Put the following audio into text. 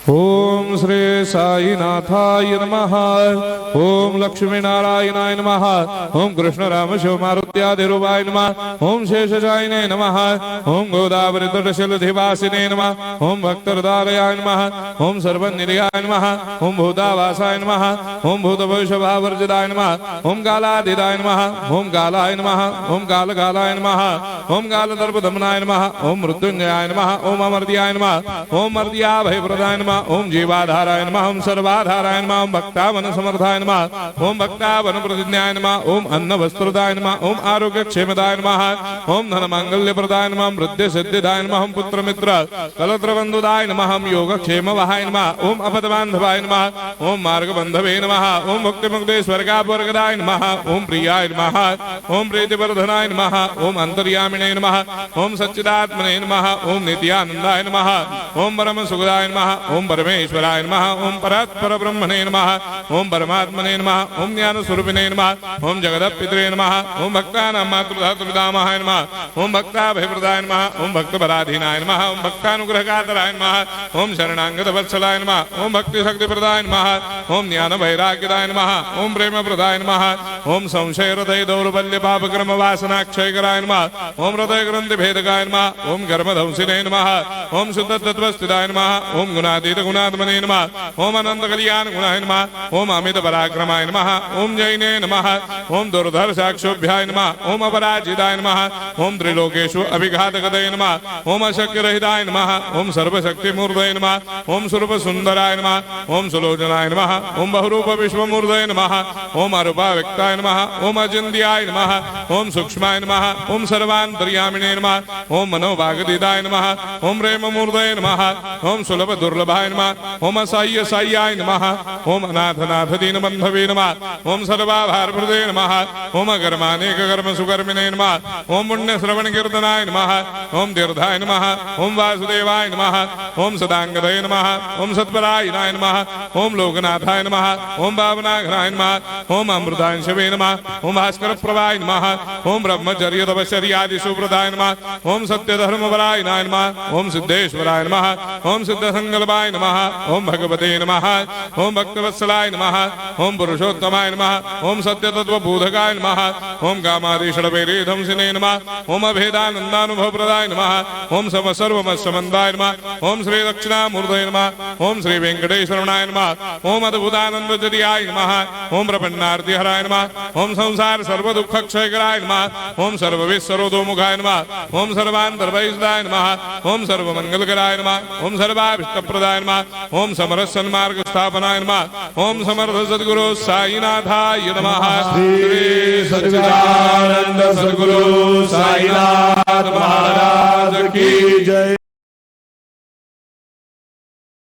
ओम श्री साईनाथाय नमः। ओम लक्ष्मी नारायणाय नमः। ओम कृष्ण राम शिव मारुत्यादिरूपाय नमः। ओम शेषशायिने नमः। ओम गोदावरी तटशिलधिवासिने नमः। ओम भक्तहृदयाय नमः। ओम सर्वनिलयाय नमः। ओम भूतावासाय नमः। ओम भूतभविष्यभावर्जिताय नमः। ओम कालातीताय नमः। ओम कालाय नमः। ओम कालकालाय नमः। ओम कालदर्पदमनाय नमः। ओम मृत्युंजयाय नमः। ओम अमर्त्याय नमः। ओम मर्त्याभयप्रदाय नमः। ओम जीवाधाराय नमः। ओम सर्वाधाराय नमः। ओम भक्तावन समर्थाय नमः। ओम भक्तावन प्रतिज्ञाय नमः। ओम अन्न वस्त्रदाय नमः। ओम आरोग्य क्षेमदाय नमः। ओम धन मांगल्य प्रदाय नमः। ओम वृद्धि सिद्धिदाय नमः। ओम पुत्र मित्र कलत्र बंधुदाय नमः। ओम योग क्षेम वहाय नमः। ओम अपदबांधवाय नमः। ओम मार्ग बंधवे नमः। ओम भक्ति मुक्ति स्वर्गापवर्गदाय नमः। ओम प्रियाय नमः। ओम प्रीतिवर्धनाय नमः। ओम अंतर्यामिने नमः। ओम सच्चिदात्मने नमः। ओम नित्यानंदाय नमः। ओम परम सुखदाय नमः। ओम परमेश्वराय नमः। ओम परात्पर ब्रह्मणे नमः। ओम परमात्मने नमः। ओम ज्ञान स्वरूपिणे नमः। ओम जगदपितरे नमः। ओम भक्तानां मातृधातुर्दामाय नमः। ओम भक्ताभयप्रदाय नमः। ओम भक्तपराधीनाय नमः। ओम भक्तानुग्रहकातराय नमः। ओम शरणागत वत्सलाय नमः। ओम भक्ति शक्ति प्रदाय नमः। ओम ज्ञान वैराग्यदाय नमः। ओम प्रेम प्रदाय नमः। ओम संशय हृदय दौर्बल्य पापक्रम वासना क्षयकराय नमः। ओम हृदय ग्रंथि भेदकाय नमः। ओम कर्मधंसिने नमः। ओम शुद्ध तत्वस्थिताय नमः। ओम गुणातीत गुणात्मने नमः। ओम अनंत कल्याण गुणाय नमः। ओम अमित पराक्रमाय नमः। ओम जैने नमः। ओम दुर्धर साक्षोभ्याय नमः। ओम अपराजिताय नमः। ओम त्रिलोकेषु अभिघातगतये नमः। ओम अशक्य रहिताय नमः। ओम सर्वशक्ति मूर्तये नमः। ओम स्वरूप सुंदराय नमः। ओम सुलोचनाय नमः। ओम बहुरूप विश्वमूर्तये नमः। ओम अरूपाव्यक्ताय नमः। ओम अचिन्त्याय नमः। ओम सूक्ष्माय नमः। ओम सर्वान्तर्यामिने नमः। ओम मनोभागदिताय नमः। ओम प्रेम मूर्तये नमः। ओम सुलभ दुर्लभाय नमः। ओम असह्य साह्याय नमः। ओम अनाथनाथ दीनबंधवे नमः। ओम सर्वाभारप्रदे नमः। ओम अकर्मानेक कर्म सुकर्मिणे नमः। ओम पुण्य श्रवण कीर्तनाय नमः। ओम तीर्थाय नमः। ओम वासुदेवाय नमः। ओम सदांगदये नमः। ओम सत्परायणाय नमः। ओम लोकनाथाय नमः। ओम भावनाघ्नाय नमः। ओम अमृतांशवे नमः। ओम भास्कर प्रभाय नमः। ओम ब्रह्मचर्य तपश्चर्यादि सुप्रदाय नमः। ओम सत्य धर्मपरायणाय नमः। ओम सिद्धेश्वराय नमः। ओम सिद्ध संकल्पाय नमः। ओम भगवते नमः। ओम भक्तवत्सलाय नमः। ओम पुरुषोत्तमाय नमः। ओम सत्य तत्व बोधकाय नमः। ओम कामादिषडवेरेधंसिने नमः। ओम अभेदानंदानुभव प्रदाय नमः। ओम सर्वमस्समन्दाय नमः। ओम श्री दक्षिणामूर्तये नमः। ओम श्री वेंकटेश्वराय नमः। ओम अद्भुतानंदजर्याय नमः। ओम प्रपन्नार्ति हराय नमः। ओम संसार सर्व दुख क्षयकराय नमः। ओम सर्वविस्सरोदोमुखाय नमः। ओम सर्वान्तर्वैसदाय नमः। ओम सर्वमंगलकराय नमः। ओम सर्वाभीष्टप्रदाय नमः। ओम समरस सन्मार्ग स्थापनाय नमः। ओम समर्थ सद्गुरु साईनाथाय नमः। श्री सच्चिदानंद सद्गुरु साईनाथ महाराज की जय।